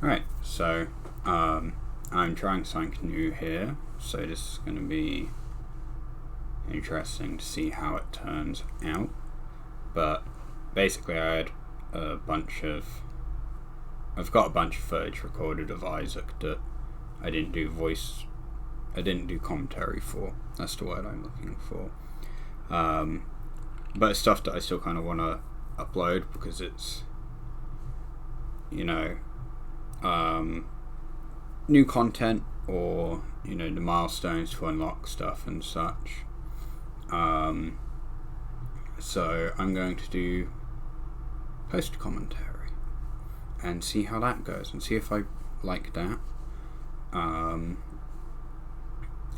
Alright, so I'm trying something new here, so this is going to be interesting to see how it turns out. But basically I've got a bunch of footage recorded of Isaac that I didn't do commentary for. That's the word I'm looking for. But it's stuff that I still kind of want to upload because it's, new content, or the milestones to unlock stuff and such. So I'm going to do post commentary and see how that goes and see if I like that.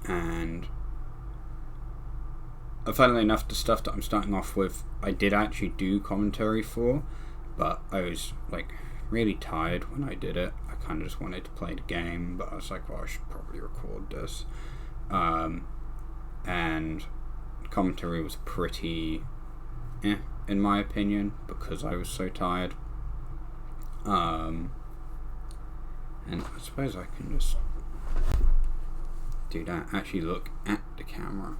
And funnily enough, the stuff that I'm starting off with, I did actually do commentary for, but I was really tired when I did it. I kind of just wanted to play the game, but I was like, well, I should probably record this. And commentary was pretty in my opinion, because I was so tired. And I suppose I can just do that, actually look at the camera.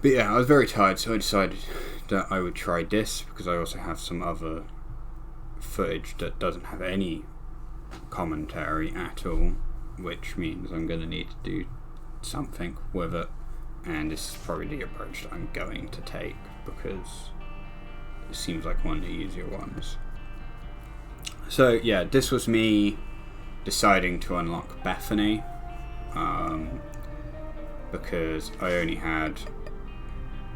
But yeah, I was very tired, so I decided that I would try this, because I also have some other footage that doesn't have any commentary at all, which means I'm going to need to do something with it, and this is probably the approach that I'm going to take, because it seems like one of the easier ones. So yeah, this was me deciding to unlock Bethany, because I only had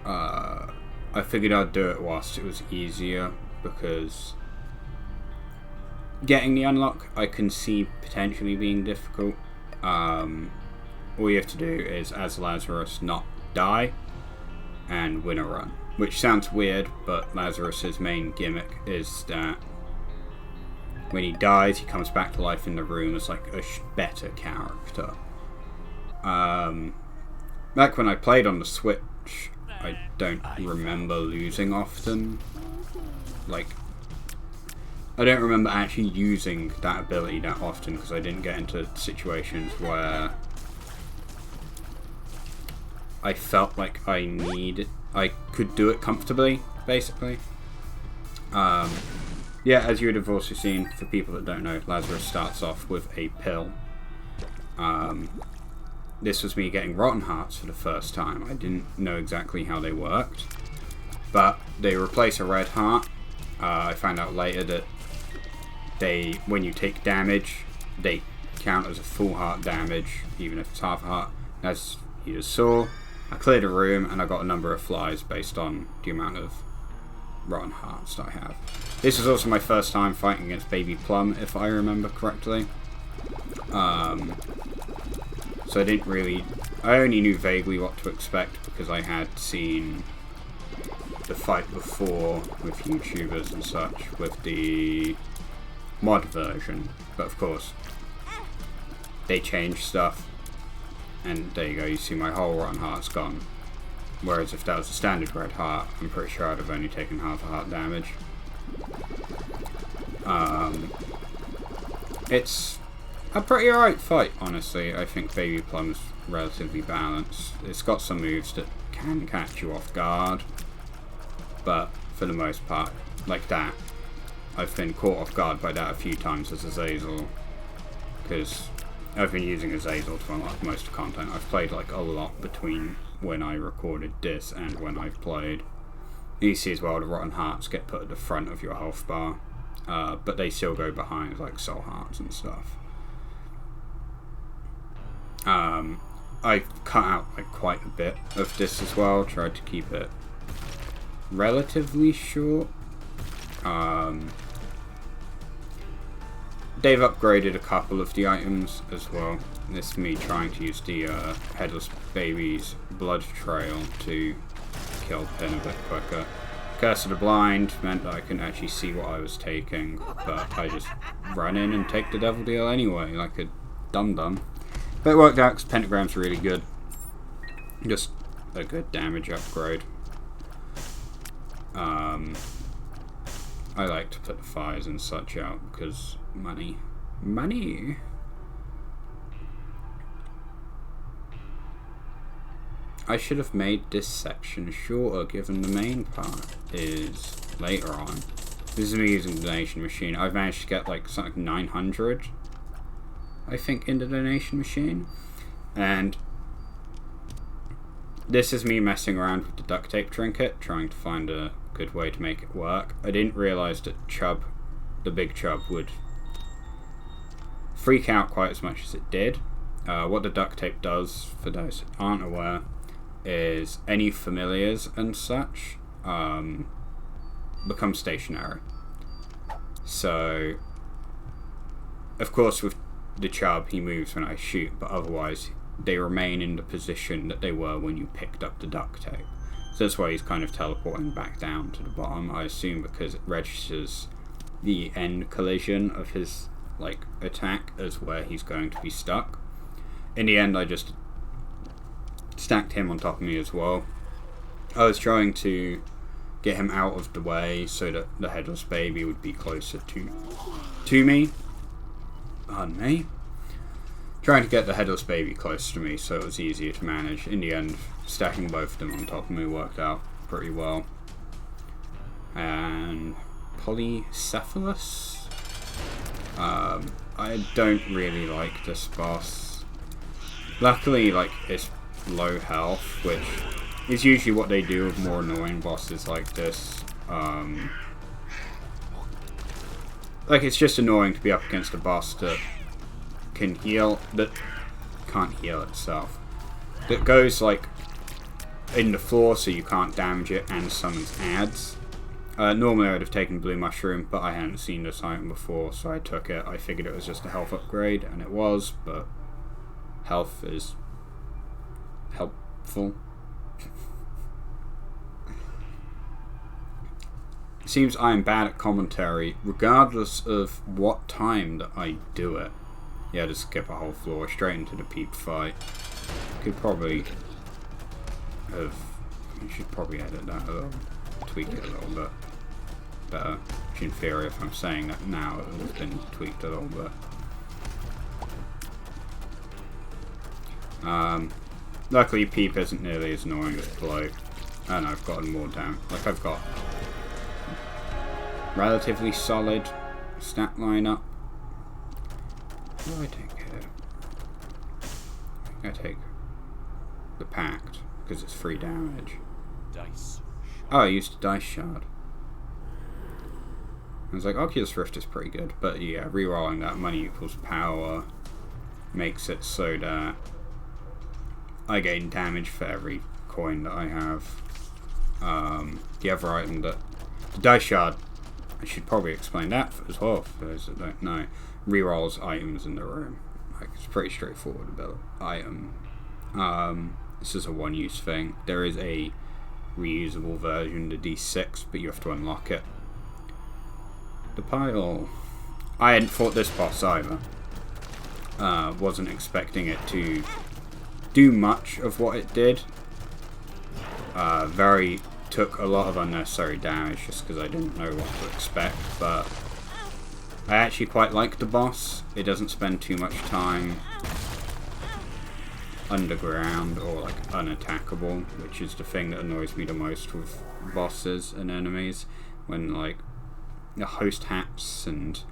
I figured I'd do it whilst it was easier, because getting the unlock I can see potentially being difficult. All you have to do is, as Lazarus, not die and win a run, which sounds weird, but Lazarus's main gimmick is that when he dies, he comes back to life in the room as like a better character. Back when I played on the Switch, I don't remember losing often. I don't remember actually using that ability that often, because I didn't get into situations where I felt like I could do it comfortably, basically. Yeah, as you would have also seen, for people that don't know, Lazarus starts off with a pill. This was me getting rotten hearts for the first time. I didn't know exactly how they worked, but they replace a red heart. I found out later that when you take damage, they count as a full heart damage, even if it's half a heart. As you just saw, I cleared a room and I got a number of flies based on the amount of rotten hearts that I have. This is also my first time fighting against Baby Plum, if I remember correctly. So I only knew vaguely what to expect, because I had seen the fight before with YouTubers and such, with the mod version. But of course, they changed stuff, and there you go, you see my whole rotten heart's gone. Whereas if that was a standard red heart, I'm pretty sure I'd have only taken half a heart damage. It's a pretty alright fight, honestly. I think Baby Plum's relatively balanced. It's got some moves that can catch you off guard, but for the most part, like that, I've been caught off guard by that a few times as Azazel, because I've been using Azazel to unlock most of the content. I've played a lot between when I recorded this and when I've played. You see as well, the rotten hearts get put at the front of your health bar, but they still go behind, like soul hearts and stuff. I've cut out quite a bit of this as well, tried to keep it relatively short. They've upgraded a couple of the items as well. This is me trying to use the Headless Baby's blood trail to kill Pin a bit quicker. Curse of the Blind meant that I couldn't actually see what I was taking, but I just run in and take the Devil Deal anyway, like a dum-dum. But it worked out because Pentagram's really good. Just a good damage upgrade. I like to put the fires and such out because money. Money! I should have made this section shorter given the main part is later on. This is me using the donation machine. I've managed to get like something like 900, I think, in the donation machine. And this is me messing around with the duct tape trinket, trying to find a good way to make it work. I didn't realise that the big chub, would freak out quite as much as it did. What the duct tape does, for those that aren't aware, is any familiars and such become stationary. So, of course, with the chub, he moves when I shoot, but otherwise they remain in the position that they were when you picked up the duct tape. So that's why he's kind of teleporting back down to the bottom, I assume, because it registers the end collision of his attack as where he's going to be stuck. In the end, I just stacked him on top of me as well. I was trying to get him out of the way so that the headless baby would be closer to me. Pardon me. Trying to get the headless baby close to me so it was easier to manage. In the end, stacking both of them on top of me worked out pretty well. And Polycephalus. I don't really like this boss. Luckily, it's low health, which is usually what they do with more annoying bosses like this. It's just annoying to be up against a boss that can heal, that can't heal itself, that goes in the floor so you can't damage it and summons adds. Normally I would have taken Blue Mushroom, but I hadn't seen this item before, so I took it. I figured it was just a health upgrade, and it was, but health is helpful. It seems I am bad at commentary, regardless of what time that I do it. Yeah, just skip a whole floor straight into the peep fight. Could probably have... You should probably edit that a little, tweak it a little bit better. Which in theory, if I'm saying that now, it would have been tweaked a little bit. Luckily, Peep isn't nearly as annoying as Bloat, and I've gotten more down. I've got relatively solid stat lineup. What do I take here? I think I take the Pact, because it's free damage. Dice. Oh, I used a Dice Shard. I was like, Oculus Rift is pretty good, but yeah, rerolling that money equals power makes it so that I gain damage for every coin that I have. The other item that... The Dice Shard, I should probably explain that as well for those that don't know. Rerolls items in the room. It's pretty straightforward about item. This is a one-use thing. There is a reusable version, the D6, but you have to unlock it. The pile... I hadn't fought this boss either. Wasn't expecting it to do much of what it did. Took a lot of unnecessary damage just because I didn't know what to expect, but I actually quite like the boss. It doesn't spend too much time underground or unattackable, which is the thing that annoys me the most with bosses and enemies, when the host haps and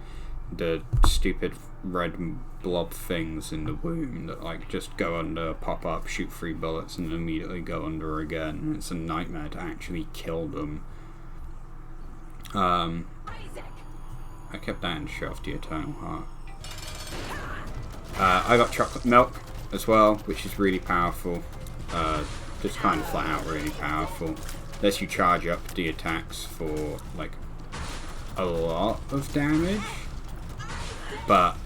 the stupid red blob things in the womb that just go under, pop up, shoot 3 bullets and immediately go under again. It's a nightmare to actually kill them. I kept that and shoved the Eternal Heart. I got chocolate milk as well, which is really powerful. Just kind of flat out really powerful. Lets you charge up the attacks for a lot of damage. But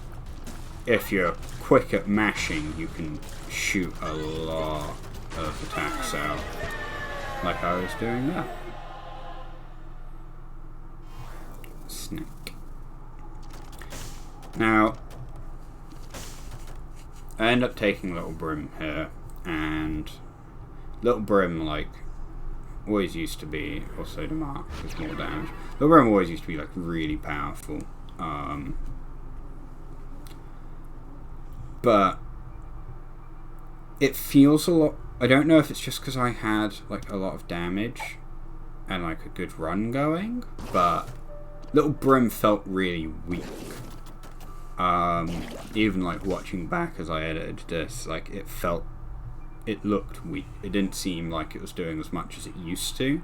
if you're quick at mashing, you can shoot a lot of attacks out. Like I was doing that. Snake. Now, I end up taking Little Brim here, and Little Brim, always used to be, also the mark was more damage. Little Brim always used to be like really powerful. But it feels a lot. I don't know if it's just because I had like a lot of damage and like a good run going, but Little Brim felt really weak. Even like watching back as I edited this, like it looked weak. It didn't seem like it was doing as much as it used to.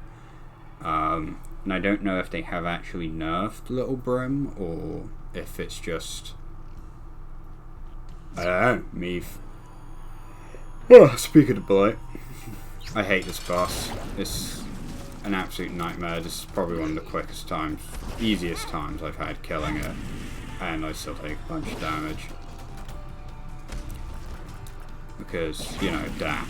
And I don't know if they have actually nerfed Little Brim or if it's just, I don't know, me. Oh, speak of the blight. I hate this boss. It's an absolute nightmare. This is probably one of the quickest times, easiest times I've had killing it. And I still take a bunch of damage. Because, you know, that.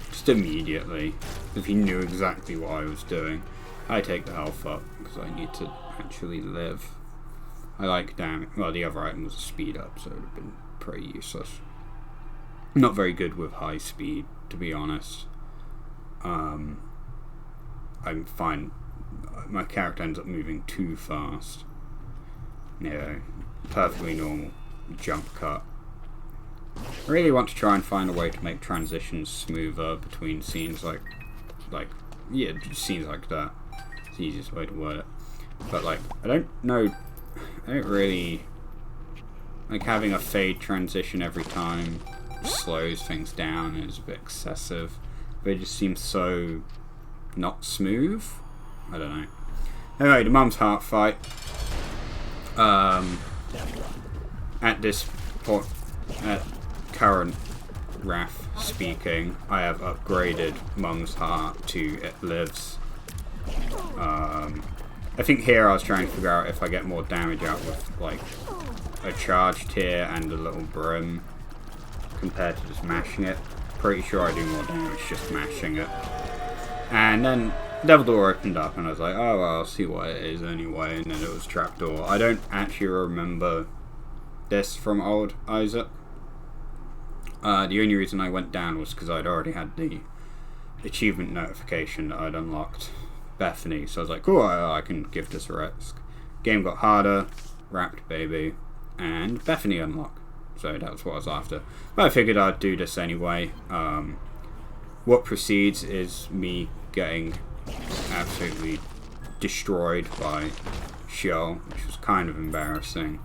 Just immediately. If he knew exactly what I was doing. I take the health up, because I need to actually live. I like damage. Well, the other item was a speed up, so it would have been pretty useless. Not very good with high speed, to be honest. I'm fine. My character ends up moving too fast. You know, perfectly normal jump cut. I really want to try and find a way to make transitions smoother between scenes yeah, scenes like that. It's the easiest way to word it. But like, I don't really like having a fade transition every time. Slows things down and is a bit excessive. But it just seems so not smooth. I don't know. Anyway, the Mum's Heart fight. At this point, at current Raph speaking, I have upgraded Mum's Heart to it lives. I think here I was trying to figure out if I get more damage out with like a charged tier and a Little Brim compared to just mashing it. Pretty sure I do more damage just mashing it. And then Devil Door opened up and I was like, oh well, I'll see what it is anyway, and then it was Trapdoor. I don't actually remember this from old Isaac. The only reason I went down was because I'd already had the achievement notification that I'd unlocked Bethany, so I was like, cool, I can give this a risk. Game got harder, wrapped baby, and Bethany unlocked. So that's what I was after. But I figured I'd do this anyway. What precedes is me getting absolutely destroyed by Sheol, which was kind of embarrassing,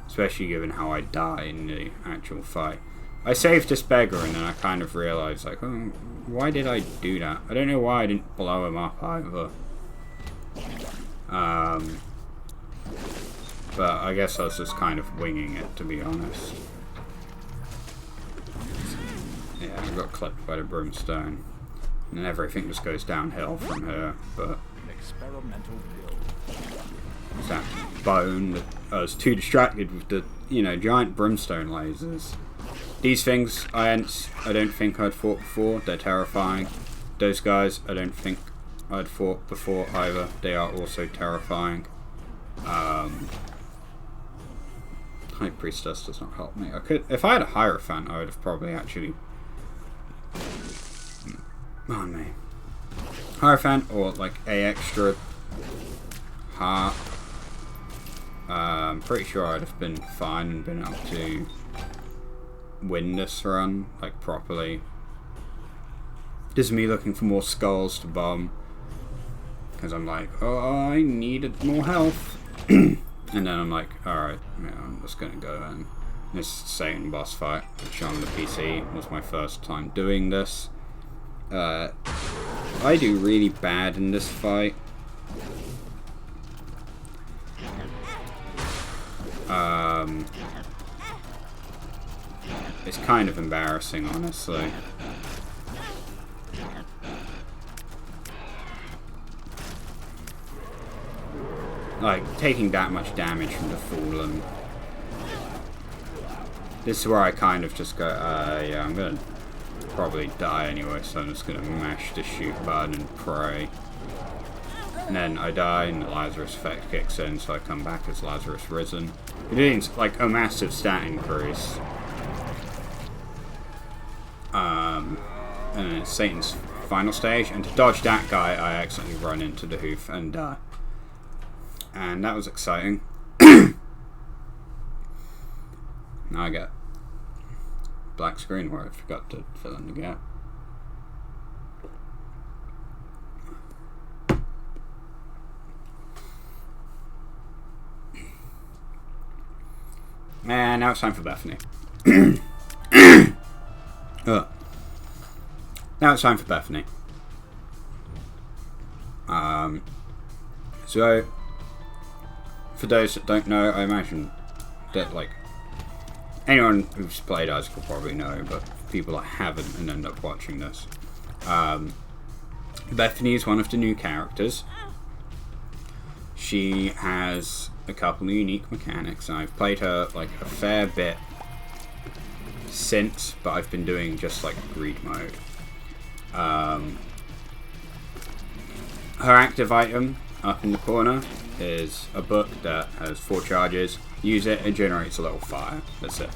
especially given how I die in the actual fight. I saved this beggar and then I kind of realised, like, oh, why did I do that? I don't know why I didn't blow him up either. But I guess I was just kind of winging it, to be honest. Yeah, I got clipped by the brimstone. And then everything just goes downhill from here, but experimental it's that bone that I was too distracted with the, you know, giant brimstone lasers. These things I don't think I'd fought before. They're terrifying. Those guys I don't think I'd fought before either. They are also terrifying. High Priestess does not help me. I could, if I had a Hierophant, I would have probably actually. Oh no. Hierophant or like a extra heart. I'm pretty sure I'd have been fine and been able to win this run, like, properly. This is me looking for more skulls to bomb. Because I'm like, oh, I needed more health. And then I'm like, alright, yeah, I'm just gonna go in. This Satan boss fight, which on the PC was my first time doing this. I do really bad in this fight. It's kind of embarrassing, honestly. Like, taking that much damage from the Fallen. This is where I kind of just go, yeah, I'm gonna probably die anyway, so I'm just gonna mash the shoot button and pray. And then I die and the Lazarus effect kicks in, so I come back as Lazarus Risen. It means like a massive stat increase. And then it's Satan's final stage, and to dodge that guy, I accidentally run into the hoof and die. And that was exciting. Now I get black screen where I forgot to fill in the gap. And now it's time for Bethany. Now it's time for Bethany. So, for those that don't know, I imagine that, like, anyone who's played Isaac will probably know, but people that haven't and end up watching this. Bethany is one of the new characters. She has a couple of unique mechanics, and I've played her like a fair bit since, but I've been doing just like greed mode. Her active item up in the corner is a book that has 4 charges. Use it, it generates a little fire. That's it.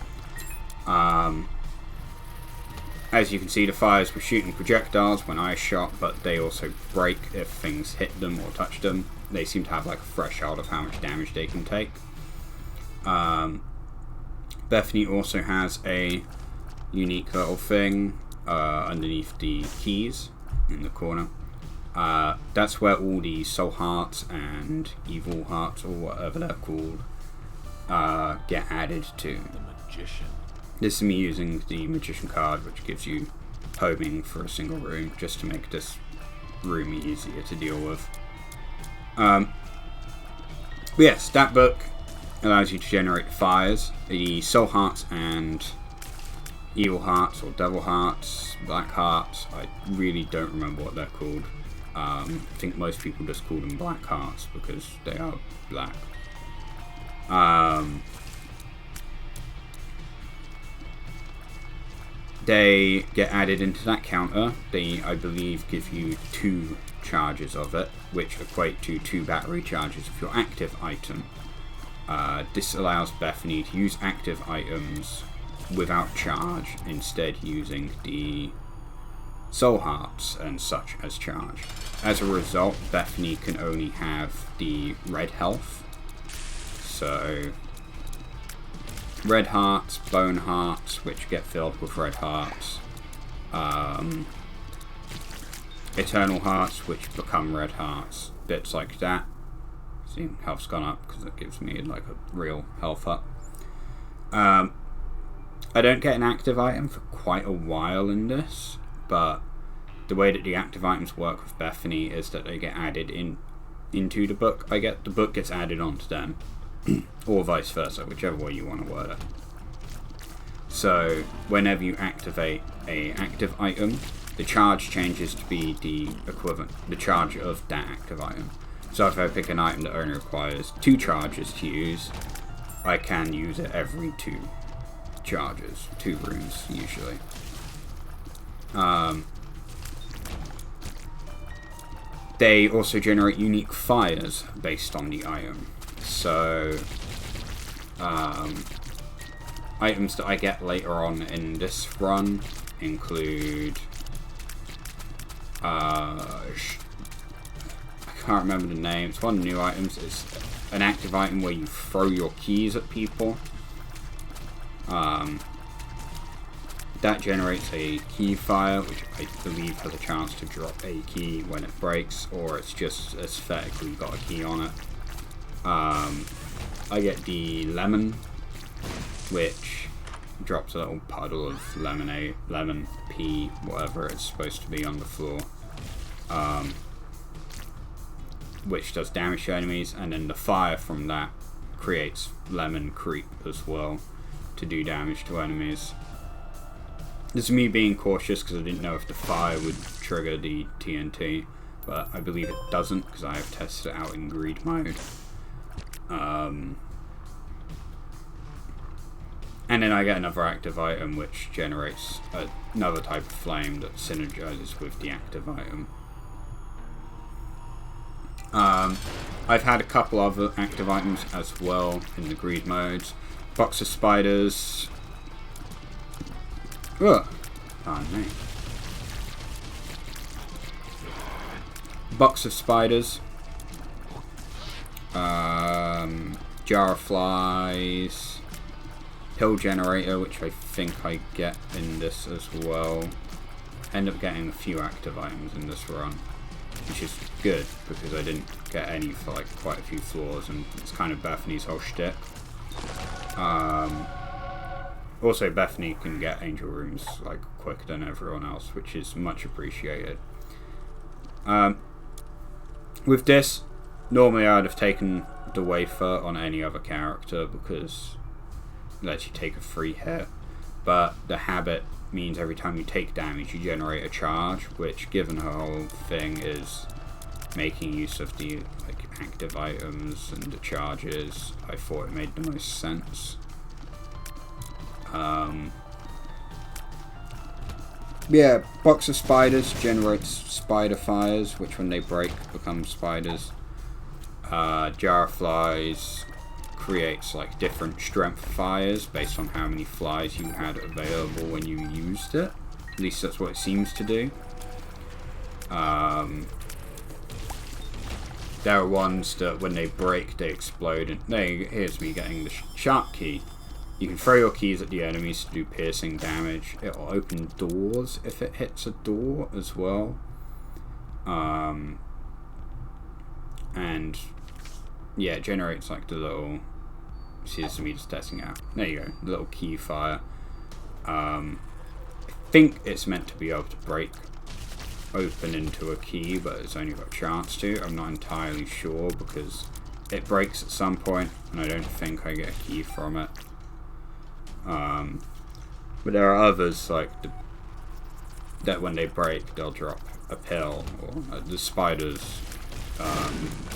As you can see, the fires were shooting projectiles when I shot, but they also break if things hit them or touch them. They seem to have like a threshold of how much damage they can take. Bethany also has a unique little thing underneath the keys in the corner. That's where all the soul hearts and evil hearts, or whatever they're called, get added to. The magician. This is me using the magician card, which gives you homing for a single room, just to make this room easier to deal with. Yes, that book allows you to generate fires. The soul hearts and evil hearts, or devil hearts, black hearts, I really don't remember what they're called. I think most people just call them black hearts because they are black. They get added into that counter. They, I believe, give you 2 charges of it, which equate to 2 battery charges of your active item. This allows Bethany to use active items without charge, instead using the soul hearts and such as charge. As a result, Bethany can only have the red health. So, red hearts, bone hearts, which get filled with red hearts. Eternal hearts, which become red hearts. Bits like that. See, health's gone up because it gives me like a real health up. I don't get an active item for quite a while in this, but the way that the active items work with Bethany is that they get added into the book. The book gets added onto them, or vice versa, whichever way you want to word it. So whenever you activate a active item, the charge changes to be the equivalent, the charge of that active item. So if I pick an item that only requires 2 charges to use, I can use it every 2 charges, 2 runes usually. They also generate unique fires based on the item. So, items that I get later on in this run include, I can't remember the name, it's one of the new items. It's an active item where you throw your keys at people. That generates a key fire, which I believe has a chance to drop a key when it breaks, or it's just aesthetically got a key on it. I get the lemon, which drops a little puddle of lemonade, lemon, pea, whatever it's supposed to be on the floor, which does damage to enemies, and then the fire from that creates lemon creep as well to do damage to enemies. This is me being cautious because I didn't know if the fire would trigger the TNT, but I believe it doesn't because I have tested it out in greed mode. And then I get another active item which generates another type of flame that synergizes with the active item. I've had a couple other active items as well in the greed modes. Box of spiders. Ugh. Pardon me. Box of spiders. Jar of flies. Pill generator, which I think I get in this as well. End up getting a few active items in this run, which is good because I didn't get any for like quite a few floors, and it's kind of Bethany's whole shtick. Also, Bethany can get angel rooms like quicker than everyone else, which is much appreciated. With this, normally I'd have taken the wafer on any other character because it lets you take a free hit, but the habit means every time you take damage you generate a charge, which given her whole thing is making use of the like active items and the charges, I thought it made the most sense. Yeah, box of spiders generates spider fires, which when they break become spiders. Jar of flies creates like different strength fires based on how many flies you had available when you used it. At least that's what it seems to do. There are ones that when they break they explode, and here's me getting the shark key. You can throw your keys at the enemies to do piercing damage. It will open doors if it hits a door as well. And yeah, it generates like the little, see, this is me just testing out. There you go, the little key fire. I think it's meant to be able to break open into a key, but it's only got a chance to. I'm not entirely sure because it breaks at some point and I don't think I get a key from it. But there are others like that when they break they'll drop a pill, or the spiders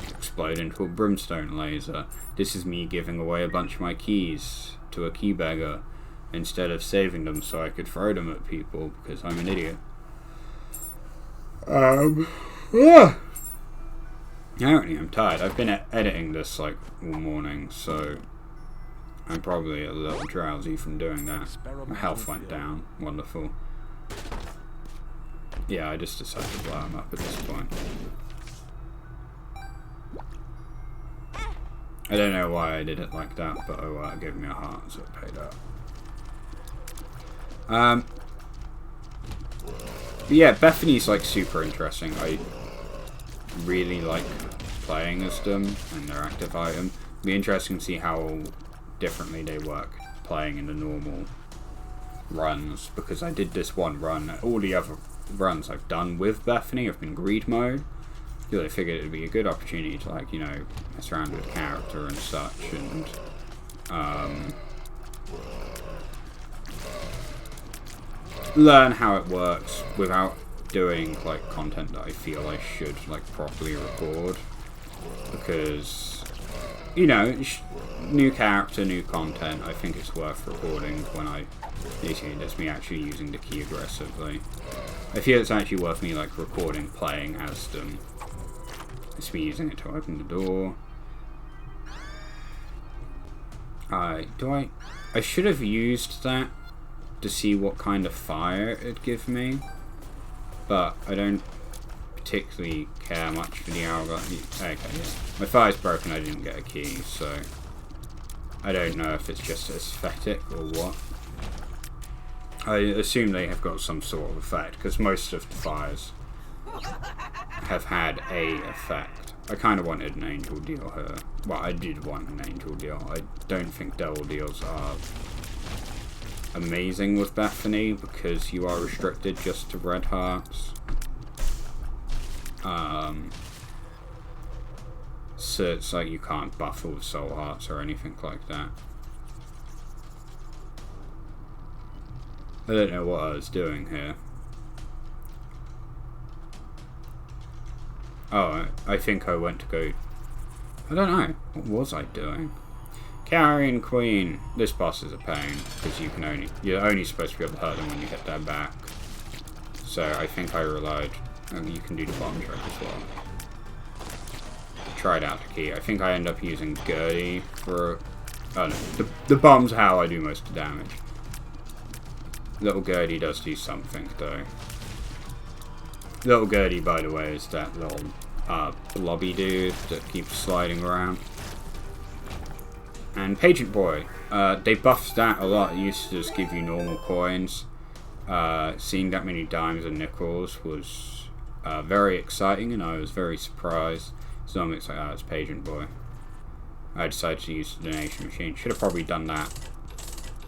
explode into a brimstone laser. This is me giving away a bunch of my keys to a key beggar instead of saving them so I could throw them at people because I'm an idiot. Apparently I'm tired. I've been editing this like all morning, so I'm probably a little drowsy from doing that. My health went down. Wonderful. Yeah, I just decided to blow him up at this point. I don't know why I did it like that, but oh well, it gave me a heart, so it paid out. But yeah, Bethany's like super interesting. I really like playing as them and their active item. It'll be interesting to see how differently they work playing in the normal runs, because I did this one run. All the other runs I've done with Bethany have been greed mode. I figured it would be a good opportunity to, like, you know, mess around with character and such, and learn how it works without doing like content that I feel I should like properly record, because, you know, new character, new content, I think it's worth recording when I basically that's me actually using the key aggressively. I feel it's actually worth me like recording playing as them. It's me using it to open the door. I should have used that to see what kind of fire it'd give me, but I don't particularly care much for the hourglass. Okay, yeah. My fire's broken, I didn't get a key, so I don't know if it's just aesthetic or what. I assume they have got some sort of effect, because most of the fires have had a effect. I kind of wanted an angel deal here. Well, I did want an angel deal. I don't think devil deals are amazing with Bethany, because you are restricted just to red hearts. So it's like you can't buff with soul hearts or anything like that. I don't know what I was doing here. Oh, I think I went to go... I don't know. What was I doing? Carrion Queen. This boss is a pain, because you're only supposed to be able to hurt them when you hit their back. So I think I relied... And you can do the bomb trick as well. Tried out the key. I think I end up using Gertie for... Oh no, the bomb's how I do most of the damage. Little Gertie does do something though. Little Gertie, by the way, is that little blobby dude that keeps sliding around. And Pageant Boy, they buffed that a lot. It used to just give you normal coins. Seeing that many dimes and nickels was very exciting, and I was very surprised. So I'm excited. Oh, it's Pageant Boy. I decided to use the donation machine. Should have probably done that.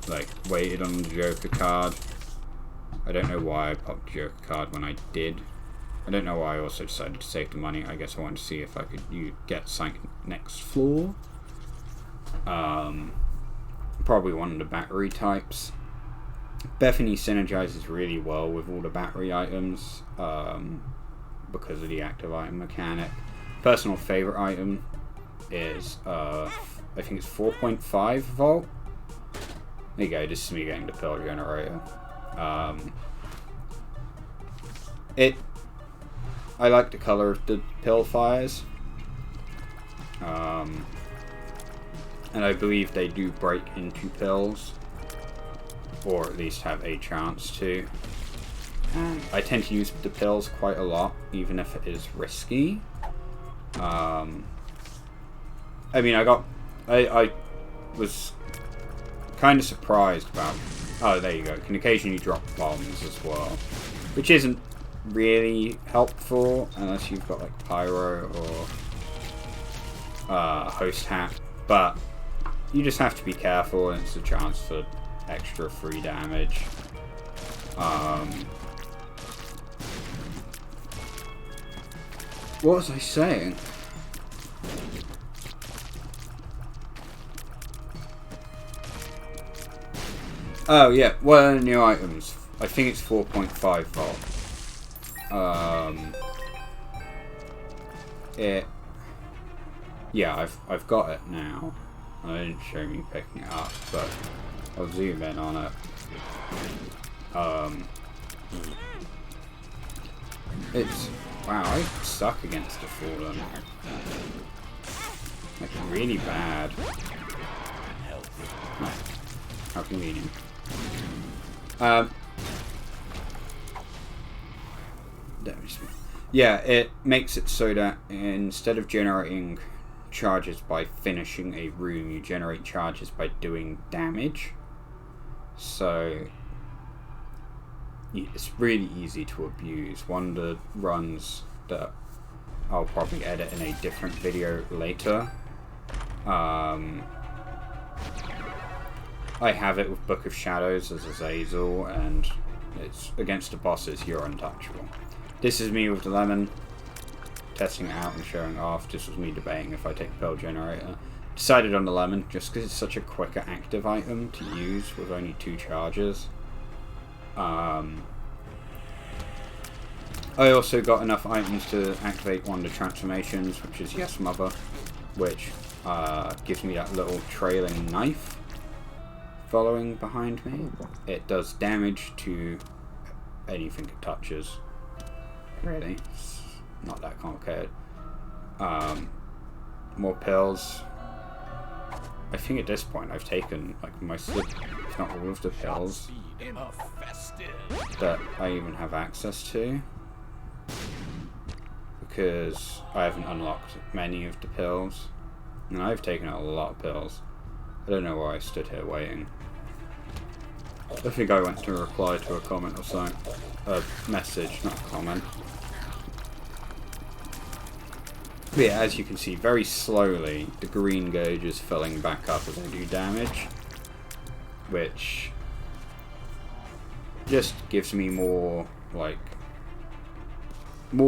Like, waited on the Joker card. I don't know why I popped the Joker card when I did. I don't know why I also decided to save the money. I guess I wanted to see if I could get something next floor. Probably one of the battery types. Bethany synergizes really well with all the battery items because of the active item mechanic. Personal favorite item is I think it's 4.5 volt. There you go, this is me getting the pill generator. I like the color of the pill fires. And I believe they do break into pills, or at least have a chance to. I tend to use the pills quite a lot, even if it is risky. I mean, I was kind of surprised about. Oh, there you go. Can occasionally drop bombs as well, which isn't really helpful unless you've got like pyro or host hat, but you just have to be careful, and it's a chance for extra free damage. What was I saying? Oh yeah, what are the new items? I think it's 4.5 volt. Yeah, I've got it now. I didn't show me picking it up, but I'll zoom in on it. It's wow, I suck against the Fallen. Like really bad. Oh, how convenient. Yeah, it makes it so that instead of generating charges by finishing a room, you generate charges by doing damage. So it's really easy to abuse. One of the runs that I'll probably edit in a different video later. I have it with Book of Shadows as Azazel, and it's against the bosses, you're untouchable. This is me with the lemon, testing it out and showing off. This was me debating if I take Pearl Generator. Decided on the lemon, just because it's such a quicker active item to use with only 2 charges. I also got enough items to activate one of the transformations, which is Yes Mother, which gives me that little trailing knife following behind me. It does damage to anything it touches. Really, it's not that complicated. More pills. I think at this point I've taken like most of, if not all of the pills that I even have access to, because I haven't unlocked many of the pills, and I've taken a lot of pills. I don't know why I stood here waiting. I think I went to reply to a comment or something. A message, not a comment. But yeah, as you can see, very slowly the green gauge is filling back up as I do damage, which just gives me more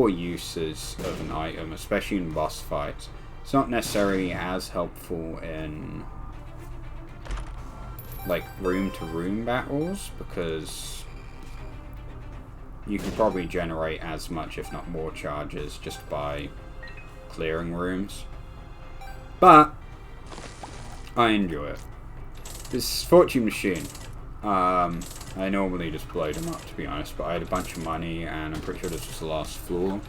uses of an item, especially in boss fights. It's not necessarily as helpful in like room-to-room battles, because you can probably generate as much, if not more, charges just by clearing rooms. But I enjoy it. This Fortune Machine, I normally just blow them up, to be honest, but I had a bunch of money and I'm pretty sure this was the last floor.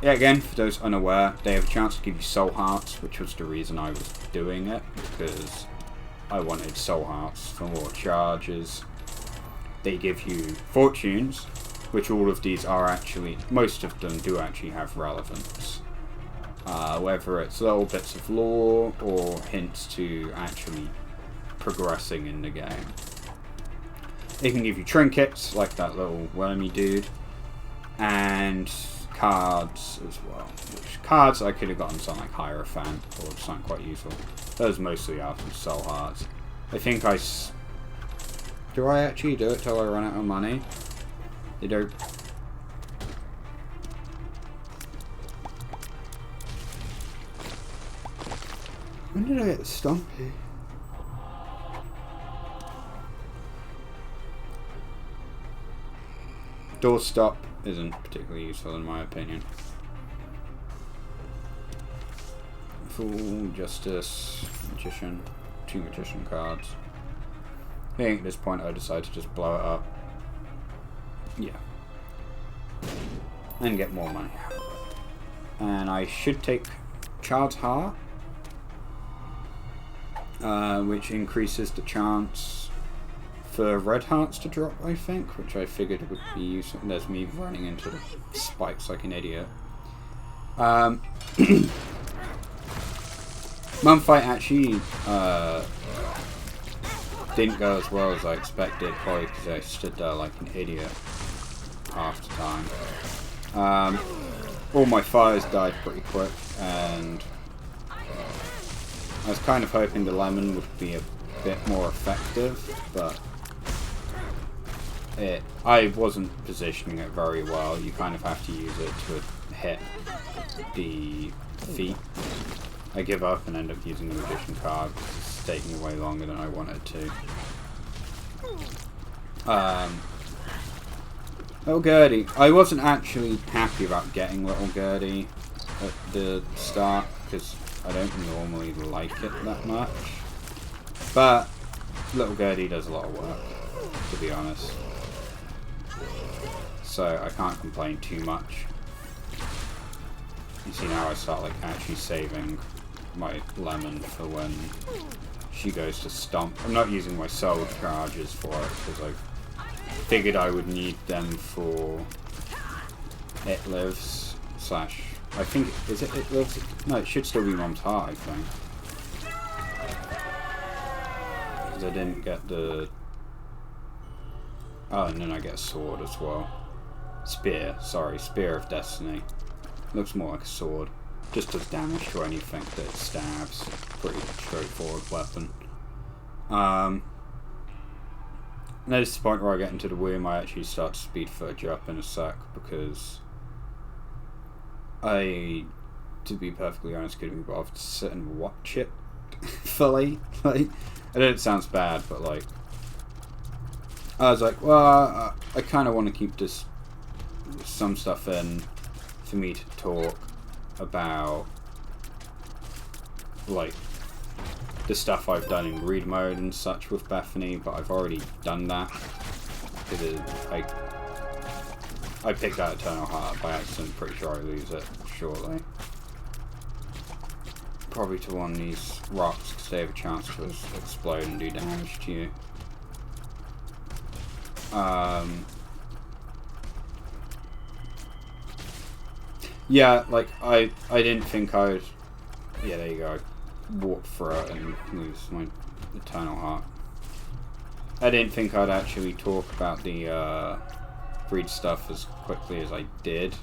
Yeah, again, for those unaware, they have a chance to give you soul hearts, which was the reason I was doing it, because I wanted soul hearts for more charges. They give you fortunes, which all of these are actually, most of them do actually have relevance. Whether it's little bits of lore or hints to actually progressing in the game. It can give you trinkets, like that little wormy dude, and cards as well. Which cards I could have gotten something like Hierophant, or something quite useful. Those mostly are from Soul Hearts. I think do I actually do it till I run out of money? You do. When did I get Stumpy? Doorstop isn't particularly useful in my opinion. Fool, Justice, Magician, 2 Magician cards. I think at this point I decide to just blow it up. Yeah. And get more money. And I should take Child's Heart, which increases the chance for red hearts to drop, I think, which I figured would be useful. There's me running into the spikes like an idiot. Mum fight actually didn't go as well as I expected, probably because I stood there like an idiot half the time. All my fires died pretty quick, and I was kind of hoping the lemon would be a bit more effective, but I wasn't positioning it very well. You kind of have to use it to hit the feet. I give up and end up using the Magician card because it's taking way longer than I wanted to. Little Gertie. I wasn't actually happy about getting Little Gertie at the start because I don't normally like it that much. But Little Gertie does a lot of work, to be honest. So I can't complain too much. You see now I start like actually saving my lemon for when she goes to stomp. I'm not using my soul charges for it because I figured I would need them for It Lives / I think, is it It Lives? No, it should still be Mom's Heart, I think. Because I didn't get the... Oh, and then I get a sword as well. Spear, sorry, Spear of Destiny. Looks more like a sword. Just does damage to anything that it stabs. Pretty straightforward weapon. Now this is the point where I get into the womb. I actually start to speed footage up in a sec because to be perfectly honest, couldn't be bothered to sit and watch it fully. Like, I know it sounds bad, but like, I was like, well, I kind of want to keep some stuff in for me to talk about, like, the stuff I've done in read mode and such with Bethany, but I've already done that because I picked out Eternal Heart by accident. Pretty sure I lose it shortly. Probably to one of these rocks because they have a chance to explode and do damage to you. Yeah, like, I didn't think I would... Yeah, there you go. I walk through it and lose my Eternal Heart. I didn't think I'd actually talk about the breed stuff as quickly as I did.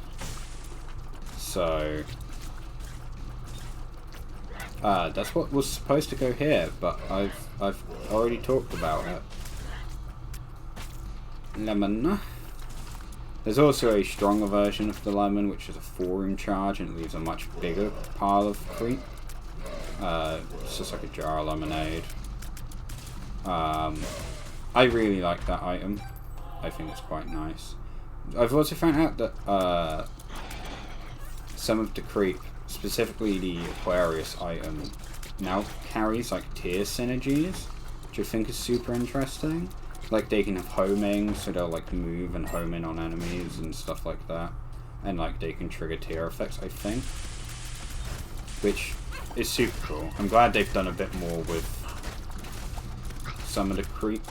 So... that's what was supposed to go here, but I've already talked about it. Lemon. There's also a stronger version of the lemon, which is a 4-room charge, and it leaves a much bigger pile of creep. It's just like a jar of lemonade. I really like that item. I think it's quite nice. I've also found out that some of the creep, specifically the Aquarius item, now carries like tier synergies, which I think is super interesting. Like, they can have homing, so they'll like move and home in on enemies and stuff like that. And like, they can trigger tier effects, I think. Which is super cool. I'm glad they've done a bit more with some of the creep.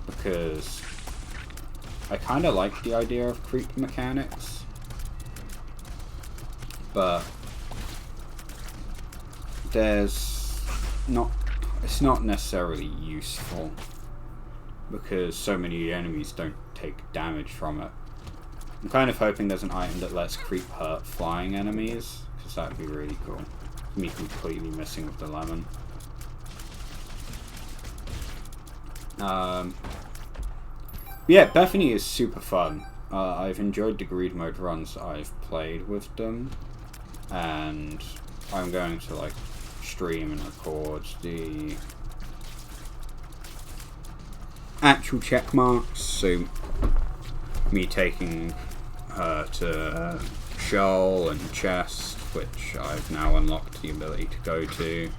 Because I kind of like the idea of creep mechanics, but it's not necessarily useful because so many enemies don't take damage from it. I'm kind of hoping there's an item that lets creep hurt flying enemies, because that would be really cool. Me completely missing with the lemon. Yeah, Bethany is super fun. I've enjoyed the greed mode runs I've played with them, and I'm going to like stream and record the actual check marks, so me taking her to Shoal and Chest, which I've now unlocked the ability to go to.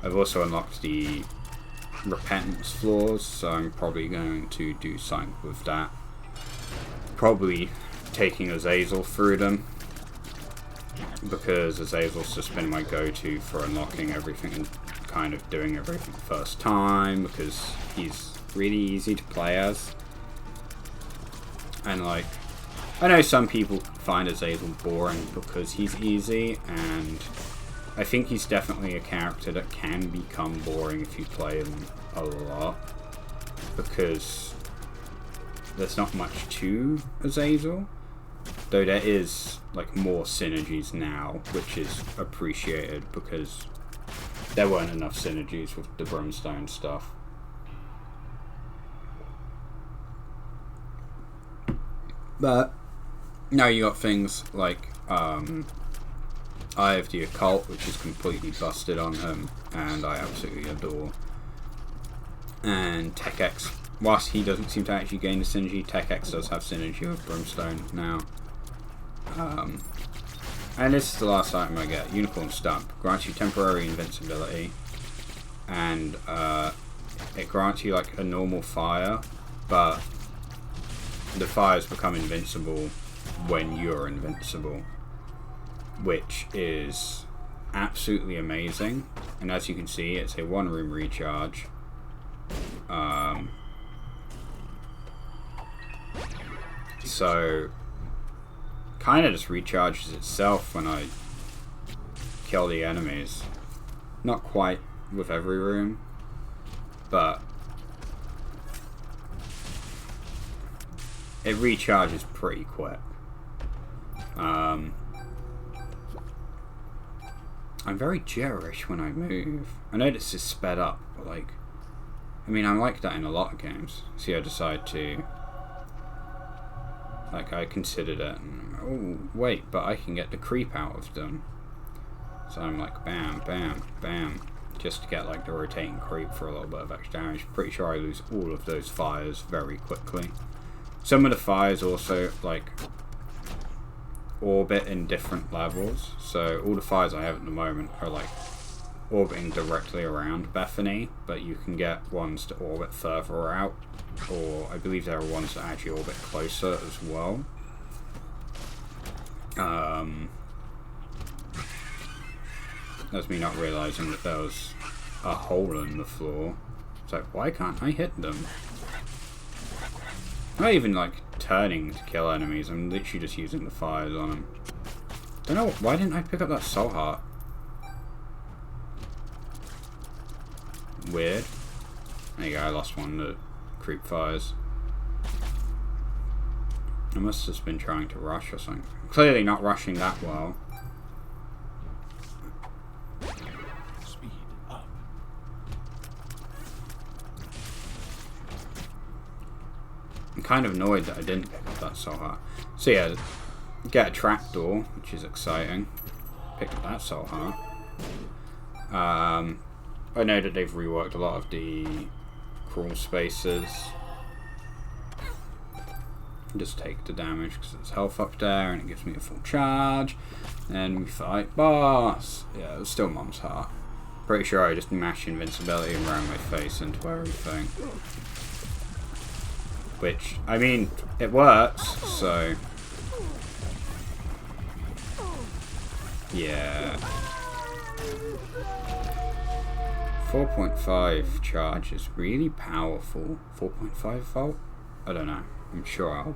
I've also unlocked the repentance floors, so I'm probably going to do something with that. Probably taking Azazel through them, because Azazel's just been my go-to for unlocking everything and kind of doing everything first time, because he's really easy to play as. And like, I know some people find Azazel boring because he's easy, and I think he's definitely a character that can become boring if you play him a lot, because there's not much to Azazel, though there is like more synergies now, which is appreciated because there weren't enough synergies with the Brimstone stuff. But now you got things like Eye of the Occult, which is completely busted on him, and I absolutely adore. And Tech X, whilst he doesn't seem to actually gain the synergy, Tech X does have synergy with Brimstone now. And this is the last item I get. Unicorn Stump grants you temporary invincibility, and it grants you like a normal fire, but the fires become invincible when you're invincible, which is absolutely amazing. And as you can see, it's a 1-room recharge. So kind of just recharges itself when I kill the enemies. Not quite with every room, but it recharges pretty quick. I'm very jitterish when I move. I know this is sped up, but like, I mean, I'm like that in a lot of games. See, I decide to, like, I considered it, and, oh, wait, but I can get the creep out of them. So I'm like, bam, bam, bam, just to get, like, the rotating creep for a little bit of extra damage. Pretty sure I lose all of those fires very quickly. Some of the fires also, like, orbit in different levels. So all the fires I have at the moment are, like, orbiting directly around Bethany, but you can get ones to orbit further out, or I believe there are ones that actually orbit closer as well. That's me not realizing that there was a hole in the floor. It's like, why can't I hit them? I'm not even like turning to kill enemies, I'm literally just using the fires on them. Don't know, why didn't I pick up that soul heart? Weird. There you go, I lost one of the creep fires. I must have been trying to rush or something. Clearly not rushing that well. Speed up. I'm kind of annoyed that I didn't pick up that soul heart. So yeah, get a trapdoor, which is exciting. Picked up that soul heart. I know that they've reworked a lot of the crawl spaces. Just take the damage because there's health up there and it gives me a full charge. And we fight boss. Yeah, it was still Mom's heart. Pretty sure I just mashed invincibility and ran my face into everything. Which, I mean, it works, so... yeah. 4.5 charge is really powerful. 4.5 volt? I don't know. I'm sure I'll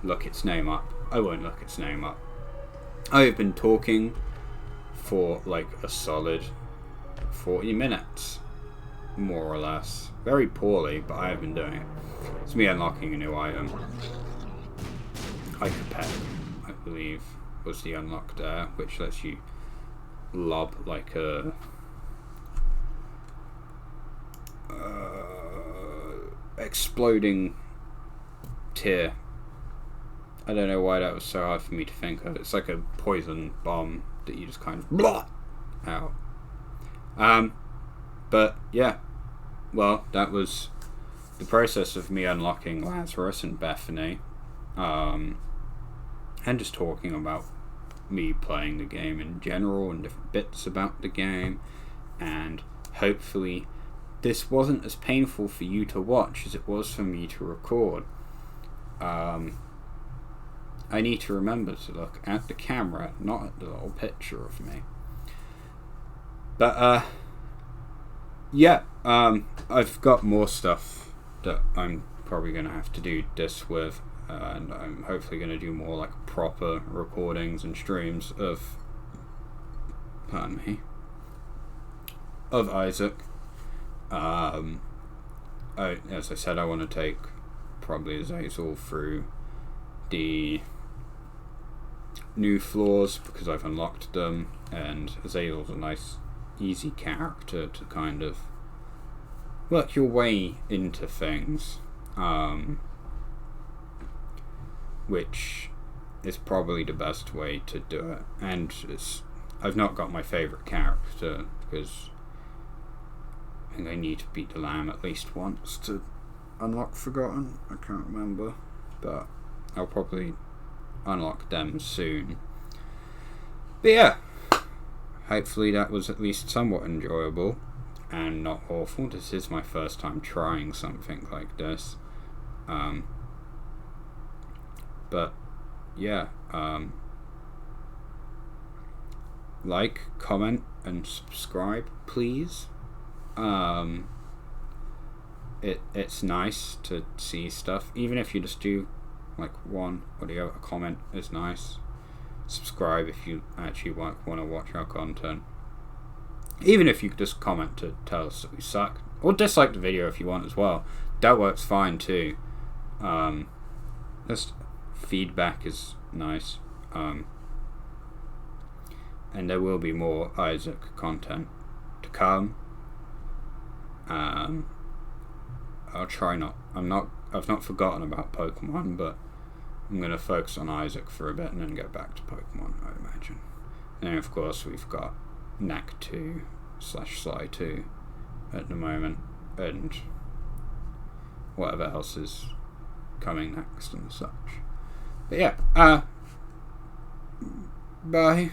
look its name up. I won't look its name up. I've been talking for like a solid 40 minutes, more or less. Very poorly, but I have been doing it. It's me unlocking a new item. Hyperpet, I believe, was the unlock there, which lets you lob like a exploding tear. I don't know why that was so hard for me to think of. It's like a poison bomb that you just kind of blah out. But yeah, well, that was the process of me unlocking Lazarus and Bethany, and just talking about me playing the game in general and different bits about the game, and hopefully this wasn't as painful for you to watch as it was for me to record. I need to remember to look at the camera, not at the little picture of me. But yeah, I've got more stuff that I'm probably going to have to do this with, and I'm hopefully going to do more like proper recordings and streams of, pardon me, of Isaac. As I said, I want to take probably Azazel through the new floors because I've unlocked them, and Azazel's a nice easy character to kind of work your way into things, which is probably the best way to do it. And I've not got my favourite character because I think I need to beat the lamb at least once to unlock Forgotten. I can't remember, but I'll probably unlock them soon. But yeah, hopefully that was at least somewhat enjoyable and not awful. This is my first time trying something like this. But yeah, like, comment, and subscribe, please. It's nice to see stuff, even if you just do like one or the other. Comment is nice. Subscribe if you actually want to watch our content. Even if you just comment to tell us that we suck, or dislike the video if you want as well. That works fine too. Just feedback is nice. And there will be more Isaac content to come. I'll try not. I've not forgotten about Pokemon, but I'm gonna focus on Isaac for a bit and then get back to Pokemon, I imagine. And of course we've got Knack 2/Sly 2 at the moment, and whatever else is coming next and such. But yeah, bye.